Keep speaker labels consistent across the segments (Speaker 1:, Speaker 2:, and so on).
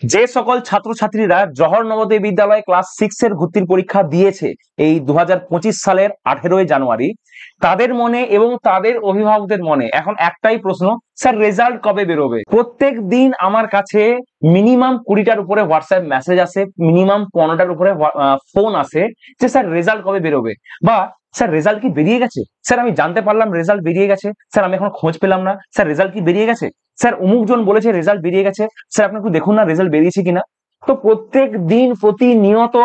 Speaker 1: যে সকল ছাত্রছাত্রীরা জওহর নবোদয় বিদ্যালয়ে ক্লাস 6 এর ভর্তির পরীক্ষা দিয়েছে এই 2025 সালের 18ই জানুয়ারি, তাদের মনে এবং তাদের অভিভাবকদের মনে এখন একটাই প্রশ্ন, স্যার রেজাল্ট কবে বেরোবে? প্রত্যেক দিন আমার কাছে মিনিমাম 20টার উপরে হোয়াটসঅ্যাপ মেসেজ আসে, মিনিমাম 15টার উপরে ফোন আসে যে স্যার রেজাল্ট কবে বেরোবে, বা স্যার রেজাল্ট কি বেরিয়ে গেছে, স্যার আমি জানতে পারলাম রেজাল্ট বেরিয়ে গেছে, স্যার আমি এখন খোঁজ পেলাম না, স্যার রেজাল্ট কি বেরিয়ে গেছে, স্যার অমুক জন বলেছে রেজাল্ট বেরিয়ে গেছে, স্যার আপনি একটু দেখুন না রেজাল্ট বেরিয়েছে কিনা। তো প্রত্যেক দিন প্রতিনিয়ত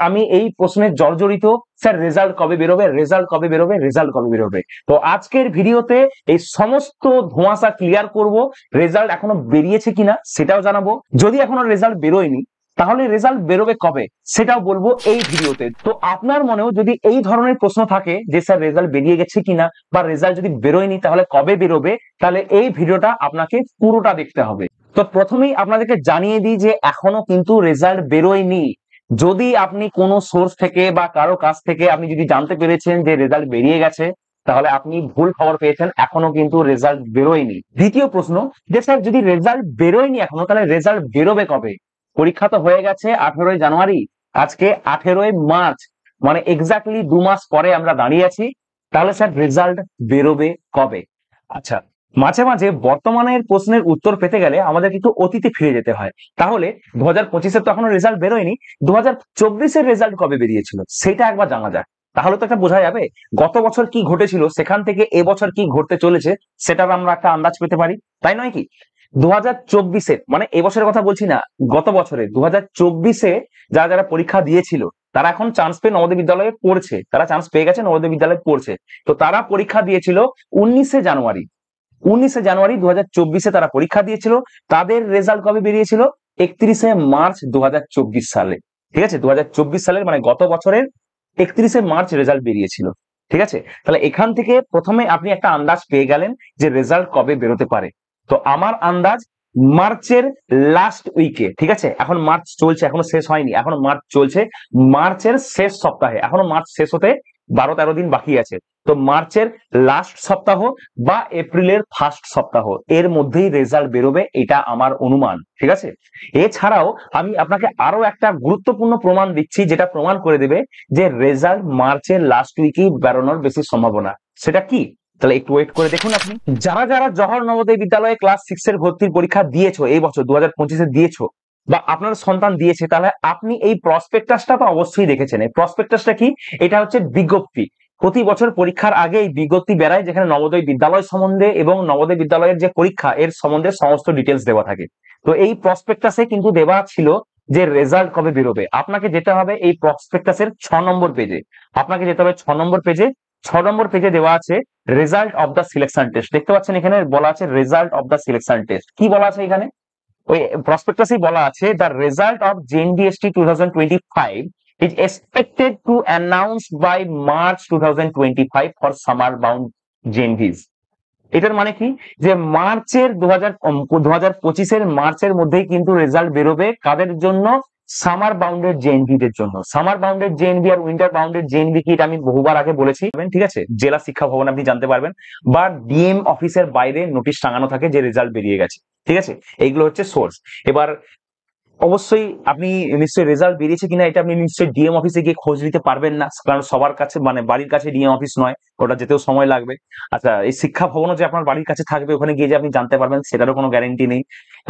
Speaker 1: আমি এই প্রশ্নে জর্জরিত, স্যার রেজাল্ট কবে বেরোবে, রেজাল্ট কবে বেরোবে, রেজাল্ট কবে বেরোবে। তো আজকের ভিডিওতে এই সমস্ত ধোঁয়াশা ক্লিয়ার করব, রেজাল্ট এখনো বেরিয়েছে কিনা সেটাও জানাবো, যদি এখনো রেজাল্ট বেরোয়নি তাহলে রেজাল্ট বেরোবে কবে সেটাও বলবো এই ভিডিওতে। তো আপনার মনেও যদি এই ধরনের প্রশ্ন থাকে যে স্যার রেজাল্ট বেরিয়ে গেছে কিনা বা রেজাল্ট যদি বেরোয়নি তাহলে কবে বেরোবে, তাহলে এই ভিডিওটা আপনাকে পুরোটা দেখতে হবে। তো প্রথমেই আপনাদেরকে জানিয়ে দিই যে এখনো কিন্তু রেজাল্ট বেরোয়নি। যদি আপনি কোনো সোর্স থেকে বা কারো কাছ থেকে আপনি যদি জানতে পেরেছেন যে রেজাল্ট বেরিয়ে গেছে, তাহলে আপনি ভুল খবর পেয়েছেন, এখনো কিন্তু রেজাল্ট বেরোয়নি। দ্বিতীয় প্রশ্ন, যে স্যার যদি রেজাল্ট বেরোয়নি এখনো তাহলে রেজাল্ট বেরোবে কবে? পরীক্ষা তো হয়ে গেছে 18ই জানুয়ারি, আজকে 18ই মার্চ, মানে এক্স্যাক্টলি 2 মাস পরে আমরা দাঁড়িয়ে আছি। তাহলে স্যার রেজাল্ট বেরোবে কবে? আচ্ছা, মাঝে মাঝে বর্তমানের প্রশ্নের উত্তর পেতে গেলে আমাদের কিন্তু অতীতে ফিরে যেতে হয়। তাহলে 2025-এর তো এখনো রেজাল্ট বেরোয়নি, 2024-এর রেজাল্ট কবে বেরিয়েছিল সেটা একবার জানা যাক। তাহলে তো একটা বোঝা যাবে গত বছর কি ঘটেছিল, সেখান থেকে এবছর কি ঘটতে চলেছে সেটার আমরা একটা আন্দাজ পেতে পারি, তাই নয় কি? 2024-এর মানে এবছরের কথা বলছি না, গত বছরে 2024-এ যারা যারা পরীক্ষা দিয়েছিল তারা এখন চান্স পেয়ে নবোদয় বিদ্যালয়ে পড়ছে, তারা চান্স পেয়ে গেছে, নবোদয় বিদ্যালয়ে পড়ছে। তো তারা পরীক্ষা দিয়েছিল 19শে জানুয়ারি, 19শে জানুয়ারি 2024-এ তারা পরীক্ষা দিয়েছিল। তাদের রেজাল্ট কবে বেরিয়েছিল? 31শে মার্চ 2024 সালে। ঠিক আছে, 2024 সালের মানে গত বছরের 31শে মার্চ রেজাল্ট বেরিয়েছিল। ঠিক আছে, তাহলে এখান থেকে প্রথমে আপনি একটা আন্দাজ পেয়ে গেলেন যে রেজাল্ট কবে বেরোতে পারে। তো আমার আন্দাজ মার্চের লাস্ট উইকে, ঠিক আছে, এখন মার্চ চলছে, এখনো শেষ হয়নি, এখনো মার্চ চলছে, মার্চের শেষ সপ্তাহে, এখনো মার্চ শেষ হতে 12-13 দিন বাকি আছে। তো মার্চের লাস্ট সপ্তাহ বা এপ্রিলের ফার্স্ট সপ্তাহ এর মধ্যেই রেজাল্ট বেরোবে, এটা আমার অনুমান। ঠিক আছে, এছাড়াও আমি আপনাকে আরো একটা গুরুত্বপূর্ণ প্রমাণ দিচ্ছি যেটা প্রমাণ করে দেবে যে রেজাল্ট মার্চের লাস্ট উইকেই বেরোনোর বেশি সম্ভাবনা। সেটা কি? তাহলে একটু ওয়েট করে দেখুন। আপনি যারা যারা জওহর নবোদয় বিদ্যালয়ে ক্লাস 6 এর ভর্তির পরীক্ষা দিয়েছো এই বছর 2025-এ দিয়েছো, বা আপনার সন্তান দিয়েছে, তাহলে আপনি এই প্রসপেক্টাসটা তো অবশ্যই দেখেছেন। এই প্রসপেক্টাসটা কি? এটা হচ্ছে বিজ্ঞপ্তি। প্রতি বছর পরীক্ষার আগে এই বিজ্ঞপ্তি বেরায়, যেখানে নবোদয় বিদ্যালয় সম্বন্ধে এবং নবোদয় বিদ্যালয়ের যে পরীক্ষা এর সম্বন্ধে সমস্ত ডিটেলস দেওয়া থাকে। তো এই প্রসপেক্টাসে কিন্তু দেওয়া ছিল যে রেজাল্ট কবে বেরোবে। আপনাকে যেতে হবে এই প্রসপেক্টাসের 6 নম্বর পেজে, আপনাকে যেতে হবে 6 নম্বর পেজে। 6 নম্বর পেজে দেওয়া আছে result of the selection test. দেখতে পাচ্ছেন এখানে বলা আছে result of the selection test. কি বলা আছে এখানে? ওই প্রসপেক্টাসেই বলা আছে the result of JNDST 2025 is expected to announced by March 2025 for summer bound JNVs। এটার মানে কি? যে মার্চের 2025-এর মার্চের মধ্যেই কিন্তু রেজাল্ট বেরোবে। কাদের জন্য? সামার বাউন্ডেড জেএনভি দের জন্য। সামার বাউন্ডেড জেএনভি আর উইন্টার বাউন্ডেড জেএনভি কি, এটা আমি বহুবার আগে বলেছি। ঠিক আছে, জেলা শিক্ষা ভবনে আপনি জানতে পারবেন, বা ডিএম অফিসের বাইরে নোটিশ টাঙানো থাকে যে রেজাল্ট বেরিয়ে গেছে। ঠিক আছে, এইগুলো হচ্ছে সোর্স। এবার অবশ্যই আপনি নিশ্চয়ই রেজাল্ট বেরিয়েছে কিনা এটা আপনি নিশ্চয়ই ডিএম অফিসে গিয়ে খোঁজ নিতে পারবেন না, কারণ সবার কাছে মানে বাড়ির কাছে ডিএম অফিস নয়, ওটা যেতেও সময় লাগবে। আচ্ছা, এই শিক্ষা ভবনও যে আপনার বাড়ির কাছে থাকবে, ওখানে গিয়ে যে আপনি জানতে পারবেন সেটারও কোনো গ্যারেন্টি নেই।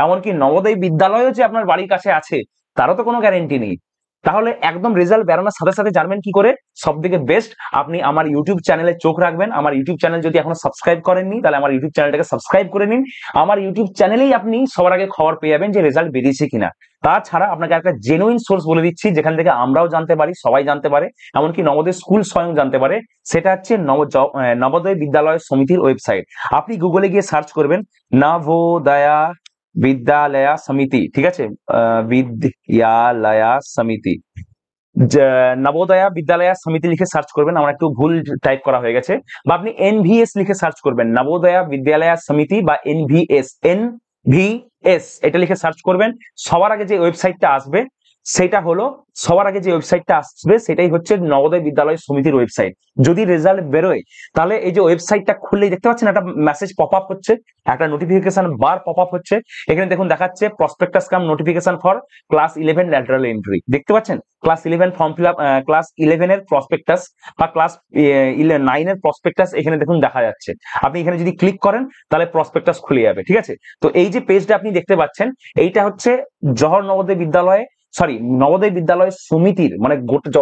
Speaker 1: এমনকি নবোদয় বিদ্যালয়ও যে আপনার বাড়ির কাছে আছে তারও তো কোনো গ্যারেন্টি নেই। তাহলে একদম রেজাল্ট বেরোনোর সাথে সাথে জানবেন কি করে? সব থেকে বেস্ট আপনি আমার ইউটিউব চ্যানেলে চোখ রাখবেন। আমার ইউটিউব চ্যানেল যদি এখনো সাবস্ক্রাইব করেননি তাহলে আমার ইউটিউব চ্যানেলটাকে সাবস্ক্রাইব করে নিন। আমার ইউটিউব চ্যানেলেই আপনি সবার আগে খবর পেয়ে যাবেন যে রেজাল্ট বেরিয়েছে কিনা। তাছাড়া আপনাকে একটা জেনুইন সোর্স বলে দিচ্ছি যেখান থেকে আমরাও জানতে পারি, সবাই জানতে পারে, এমনকি নবোদয় স্কুল স্বয়ং জানতে পারে। সেটা হচ্ছে নবোদয় বিদ্যালয় সমিতির ওয়েবসাইট। আপনি গুগলে গিয়ে সার্চ করবেন নবোদয়া বিদ্যালয়া সমিতি, ঠিক আছে, বিদ্যালয়া সমিতি, নবোদয়া বিদ্যালয়া সমিতি লিখে সার্চ করবেন। আমার একটু ভুল টাইপ করা হয়ে গেছে। বা আপনি এনভিএস লিখে সার্চ করবেন, নবোদয়া বিদ্যালয়া সমিতি বা এনভিএস, এনভিএস এটা লিখে সার্চ করবেন। সবার আগে যে ওয়েবসাইটটা আসবে সেটা হলো সবার আগে যে ওয়েবসাইটটা আসবে সেটাই হচ্ছে নবোদয় বিদ্যালয় সমিতির ওয়েবসাইট। যদি রেজাল্ট বেরোয় তাহলে এই যে ওয়েবসাইটটা খুললেই দেখতে পাচ্ছেন একটা মেসেজ পপ আপ হচ্ছে, একটা নোটিফিকেশন বার পপ আপ হচ্ছে। এখানে দেখুন দেখাচ্ছে prospectus cum notification for class 11 lateral entry, দেখতে পাচ্ছেন class 11 form fill up, class 11 এর প্রসপেক্টাস বা ক্লাস 9 এর প্রসপেক্টাস এখানে দেখুন দেখা যাচ্ছে। আপনি এখানে যদি ক্লিক করেন তাহলে প্রসপেক্টাস খুলে যাবে, ঠিক আছে। তো এই যে পেজটা আপনি দেখতে পাচ্ছেন এইটা হচ্ছে জওহর নবোদয় বিদ্যালয়ে, সরি নবোদয় বিদ্যালয় সমিতির মানে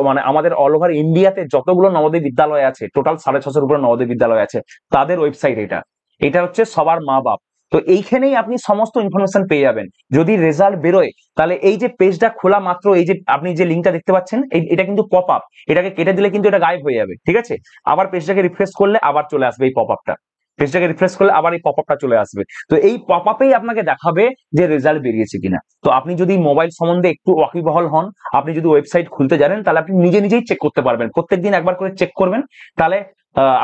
Speaker 1: মানে আমাদের অল ওভার ইন্ডিয়াতে যতগুলো নবোদয় বিদ্যালয় আছে, টোটাল 650 উপরে নবোদয় বিদ্যালয় আছে, তাদের ওয়েবসাইট এটা। এটা হচ্ছে সবার মা বাপ। তো এইখানেই আপনি সমস্ত ইনফরমেশন পেয়ে যাবেন। যদি রেজাল্ট বেরোয় তাহলে এই যে পেজটা খোলা মাত্র এই যে আপনি যে লিঙ্কটা দেখতে পাচ্ছেন এটা কিন্তু পপ আপ, এটাকে কেটে দিলে কিন্তু এটা গায়েব হয়ে যাবে, ঠিক আছে। আবার পেজটাকে রিফ্রেশ করলে আবার চলে আসবে এই পপ আপটা, পেজটাকে রিফ্রেশ করলে আবার এই পপ আপটা চলে আসবে। তো এই পপ আপেই আপনাকে দেখাবে যে রেজাল্ট বেরিয়েছে কিনা। তো আপনি যদি মোবাইল সম্বন্ধে একটু ওয়াকিবহাল হন, আপনি যদি ওয়েবসাইট খুলতে জানেন তাহলে আপনি নিজে নিজেই চেক করতে পারবেন, প্রত্যেকদিন একবার করে চেক করবেন, তাহলে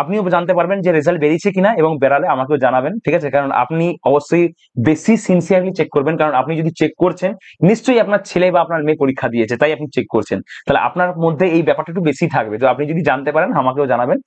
Speaker 1: আপনিও জানতে পারবেন যে রেজাল্ট বেরিয়েছে কিনা, এবং বেরালে আমাকেও জানাবেন, ঠিক আছে। কারণ আপনি অবশ্যই বেশি সিনসিয়ারলি চেক করবেন, কারণ আপনি যদি চেক করছেন নিশ্চয়ই আপনার ছেলে বা আপনার মেয়ে পরীক্ষা দিয়েছে তাই আপনি চেক করছেন, তাহলে আপনার মধ্যে এই ব্যাপারটা একটু বেশি থাকবে। তো আপনি যদি জানতে পারেন আমাকেও জানাবেন।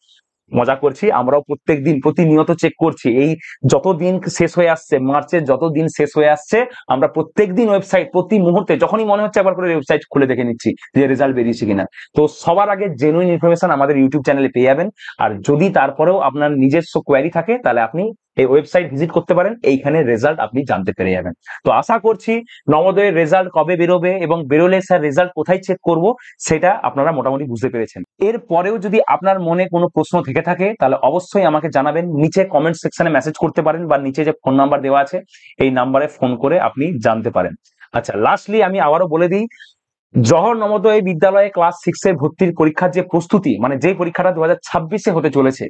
Speaker 1: মজা করছি, আমরাও প্রত্যেকদিন প্রতিনিয়ত চেক করছি। এই যত দিন শেষ হয়ে আসছে, মার্চের যত দিন শেষ হয়ে আসছে, আমরা প্রত্যেকদিন ওয়েবসাইট প্রতি মুহূর্তে যখনই মনে হচ্ছে একবার করে ওয়েবসাইট খুলে দেখে নিচ্ছি যে রেজাল্ট বেরিয়েছে কিনা। তো সবার আগে জেনুইন ইনফরমেশন আমাদের ইউটিউব চ্যানেলে পেয়ে যাবেন। আর যদি তারপরেও আপনার নিজস্ব কোয়ারি থাকে তাহলে আপনি এই ওয়েবসাইট ভিজিট করতে পারেন, এইখানে রেজাল্ট আপনি জানতে পেরে যাবেন। তো আশা করছি নবোদয়ের রেজাল্ট কবে বেরোবে এবং বেরোলে স্যার রেজাল্ট কোথায় চেক করব সেটা আপনারা মোটামুটি বুঝতে পেরেছেন। এর পরেও যদি আপনার মনে কোনো প্রশ্ন থেকে থাকে তাহলে অবশ্যই আমাকে জানাবেন, নিচে কমেন্ট সেকশনে মেসেজ করতে পারেন বা নিচে যে ফোন নাম্বার দেওয়া আছে এই নাম্বারে ফোন করে আপনি জানতে পারেন। আচ্ছা, লাস্টলি আমি আবারও বলে দিই, জওহর নবোদয় বিদ্যালয়ে ক্লাস 6 এর ভর্তির পরীক্ষার যে প্রস্তুতি, মানে যে পরীক্ষাটা 2026-এ হতে চলেছে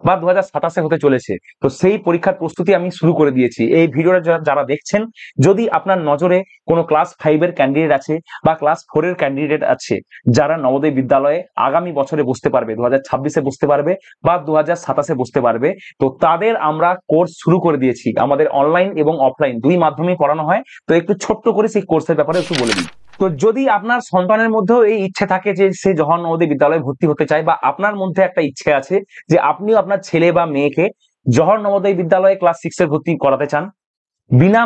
Speaker 1: বা 2027-এ হতে চলেছে, তো সেই পরীক্ষার প্রস্তুতি আমি শুরু করে দিয়েছি। এই ভিডিওটা যারা দেখছেন, যদি আপনার নজরে কোনো ক্লাস 5 এর ক্যান্ডিডেট আছে বা ক্লাস 4 এর ক্যান্ডিডেট আছে যারা নবোদয় বিদ্যালয়ে আগামী বছরে বসতে পারবে, 2026-এ বসতে পারবে বা 2027-এ বসতে পারবে, তো তাদের আমরা কোর্স শুরু করে দিয়েছি। আমাদের অনলাইন এবং অফলাইন দুই মাধ্যমেই পড়ানো হয়। তো একটু ছোট্ট করে সেই কোর্সের ব্যাপারে একটু বলে দিই। তো যদি আপনার সন্তানের মধ্যেও এই ইচ্ছে থাকে যে সে জওহর নবোদয় বিদ্যালয়ে ভর্তি হতে চায়, বা আপনার মধ্যে একটা ইচ্ছে আছে যে আপনিও আপনার ছেলে বা মেয়েকে জওহর নবোদয় বিদ্যালয়ে ক্লাস 6 এর ভর্তি করাতে চান, বিনা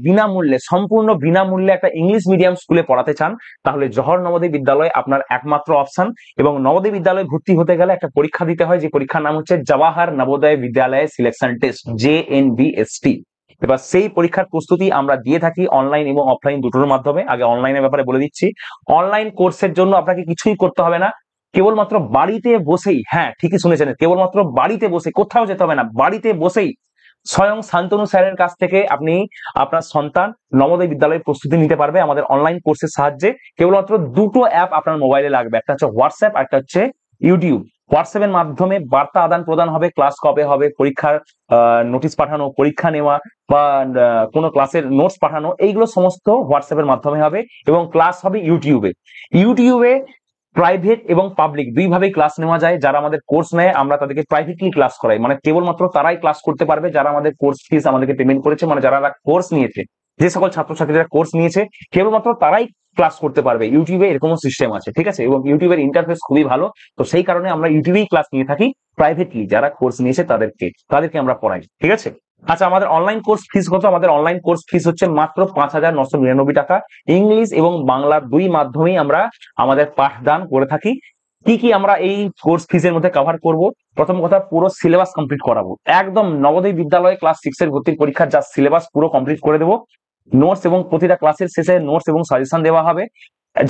Speaker 1: বিনামূল্যে, সম্পূর্ণ বিনামূল্যে একটা ইংলিশ মিডিয়াম স্কুলে পড়াতে চান, তাহলে জওহর নবোদয় বিদ্যালয় আপনার একমাত্র অপশন। এবং নবোদয় বিদ্যালয়ে ভর্তি হতে গেলে একটা পরীক্ষা দিতে হয়, যে পরীক্ষার নাম হচ্ছে জওহর নবোদয় বিদ্যালয় সিলেকশন টেস্ট, JNBST। এবার সেই পরীক্ষার প্রস্তুতি আমরা দিয়ে থাকি অনলাইন এবং অফলাইন দুটোর মাধ্যমে। আগে অনলাইনের ব্যাপারে বলে দিচ্ছি। অনলাইন কোর্সের জন্য আপনাকে কিছুই করতে হবে না, কেবলমাত্র বাড়িতে বসেই, হ্যাঁ ঠিকই শুনেছেন, কেবলমাত্র বাড়িতে বসে, কোথাও যেতে হবে না, বাড়িতে বসেই স্বয়ং শান্তনু স্যারের কাছ থেকে আপনি আপনার সন্তান নবোদয় বিদ্যালয়ের প্রস্তুতি নিতে পারবে আমাদের অনলাইন কোর্সের সাহায্যে। কেবলমাত্র দুটো অ্যাপ আপনার মোবাইলে লাগবে, একটা হচ্ছে হোয়াটসঅ্যাপ আর একটা হচ্ছে ইউটিউব। হোয়াটসঅ্যাপের মাধ্যমে বার্তা আদান প্রদান হবে, ক্লাস কবে হবে, পরীক্ষার নোটিশ পাঠানো, পরীক্ষা নেওয়া বা কোনো ক্লাসের নোটস পাঠানো, এইগুলো সমস্ত হোয়াটসঅ্যাপের মাধ্যমে হবে। এবং ক্লাস হবে ইউটিউবে। ইউটিউবে প্রাইভেট এবং পাবলিক দুইভাবেই ক্লাস নেওয়া যায়। যারা আমাদের কোর্স নেয় আমরা তাদেরকে প্রাইভেটলি ক্লাস করাই, মানে কেবলমাত্র তারাই ক্লাস করতে পারবে যারা আমাদের কোর্স ফিস আমাদেরকে পেমেন্ট করেছে, মানে যারা কোর্স নিয়েছে, যে সকল ছাত্রছাত্রীরা কোর্স নিয়েছে কেবলমাত্র তারাই ক্লাস করতে পারবে। ইউটিউবে এরকম সিস্টেম আছে, ঠিক আছে। এবং ইউটিউবের ইন্টারফেস খুবই ভালো, তো সেই কারণে আমরা ইউটিউবেই ক্লাস নিয়ে থাকি প্রাইভেটলি। যারা কোর্স নিয়েছে তাদেরকে আমরা পড়াই, ঠিক আছে। আচ্ছা, আমাদের অনলাইন কোর্স ফিস কত? আমাদের অনলাইন কোর্স ফিস হচ্ছে মাত্র 5,999 টাকা। ইংলিশ এবং বাংলা দুই মাধ্যমেই আমরা আমাদের পাঠদান করে থাকি। কি কি আমরা এই কোর্স ফিসের মধ্যে কভার করব? প্রথম কথা, পুরো সিলেবাস কমপ্লিট করাবো, একদম নবোদয় বিদ্যালয়ে ক্লাস 6 এর ভর্তির পরীক্ষার যা সিলেবাস পুরো কমপ্লিট করে দেবো। নোটস এবং প্রতিটা ক্লাসের শেষে নোটস এবং সাজেশন দেওয়া হবে।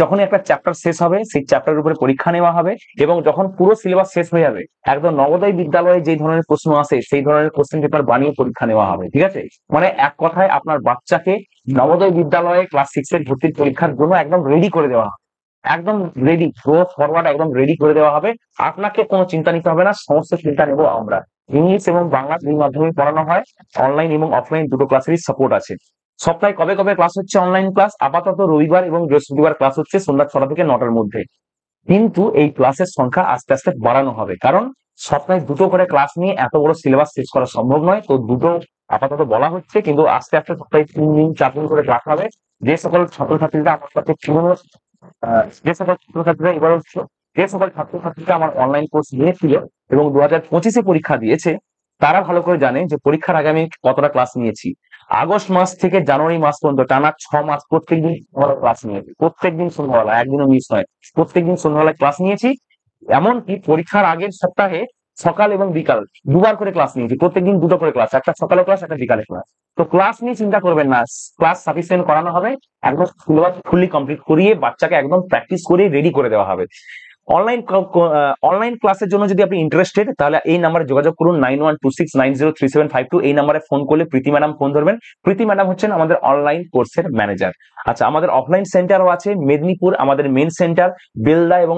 Speaker 1: যখনই একটা চ্যাপ্টার শেষ হবে সেই চ্যাপ্টারের উপরে পরীক্ষা নেওয়া হবে, এবং যখন পুরো সিলেবাস শেষ হয়ে যাবে একদম নবোদয় বিদ্যালয়ে যে ধরনের প্রশ্ন আসে সেই ধরনের কোশ্চেন পেপার বানিয়ে পরীক্ষা নেওয়া হবে, ঠিক আছে। মানে এক কথায় আপনার বাচ্চাকে নবোদয় বিদ্যালয়ে ক্লাস 6 এর ভর্তির পরীক্ষার জন্য একদম রেডি করে দেওয়া হবে, একদম রেডি, গো ফরওয়ার্ড একদম রেডি করে দেওয়া হবে। আপনাকে কোনো চিন্তা নিতে হবে না, সমস্ত চিন্তা নেবো আমরা। ইংলিশ এবং বাংলা দুই মাধ্যমে পড়ানো হয়, অনলাইন এবং অফলাইন দুটো ক্লাসেরই সাপোর্ট আছে। সপ্তাহে কবে কবে ক্লাস হচ্ছে অনলাইন ক্লাস? আপাতত রবিবার এবং বৃহস্পতিবার ক্লাস হচ্ছে সন্ধ্যা 6টা থেকে 9টার মধ্যে। কিন্তু এই ক্লাসের সংখ্যা আস্তে আস্তে বাড়ানো হবে, কারণ সপ্তাহে দুটো করে ক্লাস নিয়ে এত বড় সিলেবাস শেষ করা সম্ভব নয়। তো দুটো আপাতত বলা হচ্ছে, কিন্তু আস্তে আস্তে সপ্তাহে 3 দিন 4 দিন করে ক্লাস হবে। যে সকল ছাত্রছাত্রীরা আমার কাছে পুরনো যে সকল ছাত্রছাত্রীরা এবার হচ্ছে যে সকল ছাত্রছাত্রীরা আমার অনলাইন কোর্স নিয়েছিল এবং 2025-এ পরীক্ষা দিয়েছে, তারা ভালো করে জানে যে পরীক্ষার আগে আমি কতটা ক্লাস নিয়েছি। আগস্ট মাস থেকে জানুয়ারি মাস পর্যন্ত টানা 6 মাস প্রত্যেকদিন ক্লাস নিয়েছি, প্রত্যেকদিন সন্ধ্যাবেলা, একদিনও মিস নয়, প্রত্যেকদিন সন্ধ্যাবেলায় ক্লাস নিয়েছি। এমনকি পরীক্ষার আগের সপ্তাহে সকাল এবং বিকাল দুবার করে ক্লাস নিয়েছি, প্রত্যেকদিন দুটো করে ক্লাস, একটা সকালে ক্লাস, একটা বিকালে ক্লাস। তো ক্লাস নিয়ে চিন্তা করবেন না, ক্লাস সাফিসিয়েন্ট করানো হবে, একদম সিলেবাস ফুললি কমপ্লিট করিয়ে বাচ্চাকে একদম প্র্যাকটিস করে রেডি করে দেওয়া হবে। অনলাইন অনলাইন ক্লাসের জন্য যদি আপনি ইন্টারেস্টেড, তাহলে এই নাম্বারে যোগাযোগ করুন 9126903752। এই নাম্বারে ফোন করলে প্রীতি ম্যাডাম ফোন ধরবেন। প্রীতি ম্যাডাম হচ্ছেন আমাদের অনলাইন কোর্সের ম্যানেজার। আচ্ছা, আমাদের অফলাইন সেন্টারও আছে মেদিনীপুর, আমাদের মেন সেন্টার, বেলদা এবং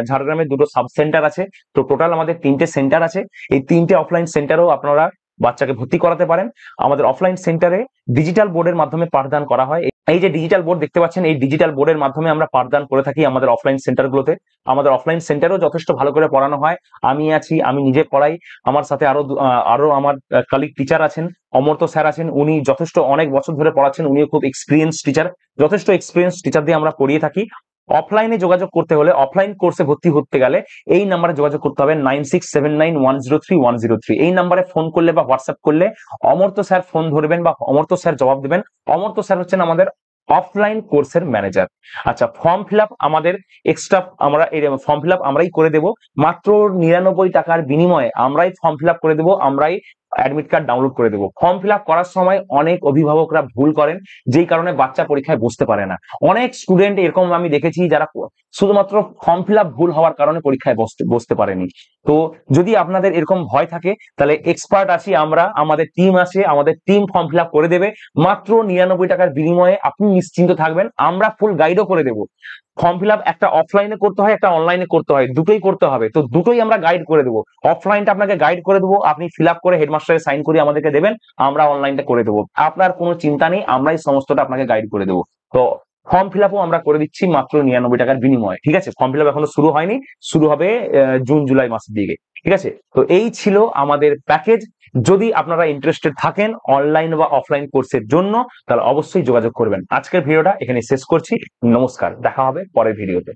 Speaker 1: ঝাড়গ্রামে দুটো সাব সেন্টার আছে। তো টোটাল আমাদের 3টে সেন্টার আছে। এই 3টে অফলাইন সেন্টারও আপনারা বাচ্চাকে ভর্তি করাতে পারেন। আমাদের অফলাইন সেন্টারে ডিজিটাল বোর্ডের মাধ্যমে পাঠদান করা হয়। এই যে ডিজিটাল বোর্ড দেখতে পাচ্ছেন, এই ডিজিটাল বোর্ডের মাধ্যমে আমরা পাঠদান করে থাকি আমাদের অফলাইন সেন্টারগুলোতে। আমাদের অফলাইন সেন্টারেও যথেষ্ট ভালো করে পড়ানো হয়। আমি আছি, আমি নিজে পড়াই, আমার সাথে আরো আমার কালিগ টিচার আছেন, অমর্ত্য স্যার আছেন, উনি যথেষ্ট অনেক বছর ধরে পড়াচ্ছেন, উনিও খুব এক্সপিরিয়েন্স টিচার। যথেষ্ট এক্সপিরিয়েন্স টিচার দিয়ে আমরা পড়িয়ে থাকি। অফলাইনে যোগাযোগ করতে হলে, অফলাইন কোর্সে ভর্তি হতে গেলে এই নাম্বারে যোগাযোগ করতে হবে 9679103103। এই নাম্বারে ফোন করলে বা হোয়াটসঅ্যাপ করলে অমর্ত্য স্যার ফোন ধরবেন বা অমর্ত্য স্যার জবাব দেবেন। অমর্ত্য স্যার হচ্ছেন আমাদের অফলাইন কোর্সের ম্যানেজার। আচ্ছা, ফর্ম ফিল আপ আমাদের এক্সট্রা, আমরা এই ফর্ম ফিল আপ আমরাই করে দেব, মাত্র 99 টাকার বিনিময়ে আমরাই ফর্ম ফিল আপ করে দেবো, আমরাই অ্যাডমিট কার্ড ডাউনলোড করে দেবো। ফর্ম ফিল আপ করার সময় অনেক অভিভাবকরা ভুল করেন, যেই কারণে বাচ্চা পরীক্ষায় বসতে পারে না। অনেক স্টুডেন্ট এরকম আমি দেখেছি যারা শুধুমাত্র ফর্ম ফিল আপ ভুল হওয়ার কারণে পরীক্ষায় বসতে পারেনি। তো যদি আপনাদের এরকম ভয় থাকে, তাহলে এক্সপার্ট আছি আমরা, আমাদের টিম আছে, আমাদের টিম ফর্ম ফিল আপ করে দেবে মাত্র 99 টাকার বিনিময়ে। আপনি নিশ্চিন্ত থাকবেন, আমরা ফুল গাইডও করে দেবো। ফর্ম ফিল আপ একটা অফলাইনে করতে হয়, একটা অনলাইনে করতে হয়, দুটোই করতে হবে। তো দুটোই আমরা গাইড করে দেবো। অফলাইনটা আপনাকে গাইড করে দেবো, আপনি ফিল আপ করে হেডমাস্টারের সাইন করে আমাদেরকে দেবেন, আমরা অনলাইনটা করে দেবো। আপনার কোনো চিন্তা নেই, আমরাই সমস্তটা আপনাকে গাইড করে দেবো। তো ফর্ম ফিল আপও আমরা করে দিচ্ছি মাত্র 99 টাকার বিনিময়ে। ঠিক আছে, ফর্ম ফিল আপ এখনো শুরু হয়নি, শুরু হবে জুন জুলাই মাসের দিকে। ঠিক আছে, তো এই ছিল আমাদের প্যাকেজ। যদি আপনারা ইন্টারেস্টেড থাকেন অনলাইন বা অফলাইন কোর্সের জন্য, তাহলে অবশ্যই যোগাযোগ করবেন। আজকের ভিডিওটা এখানে শেষ করছি। নমস্কার, দেখা হবে পরের ভিডিওতে।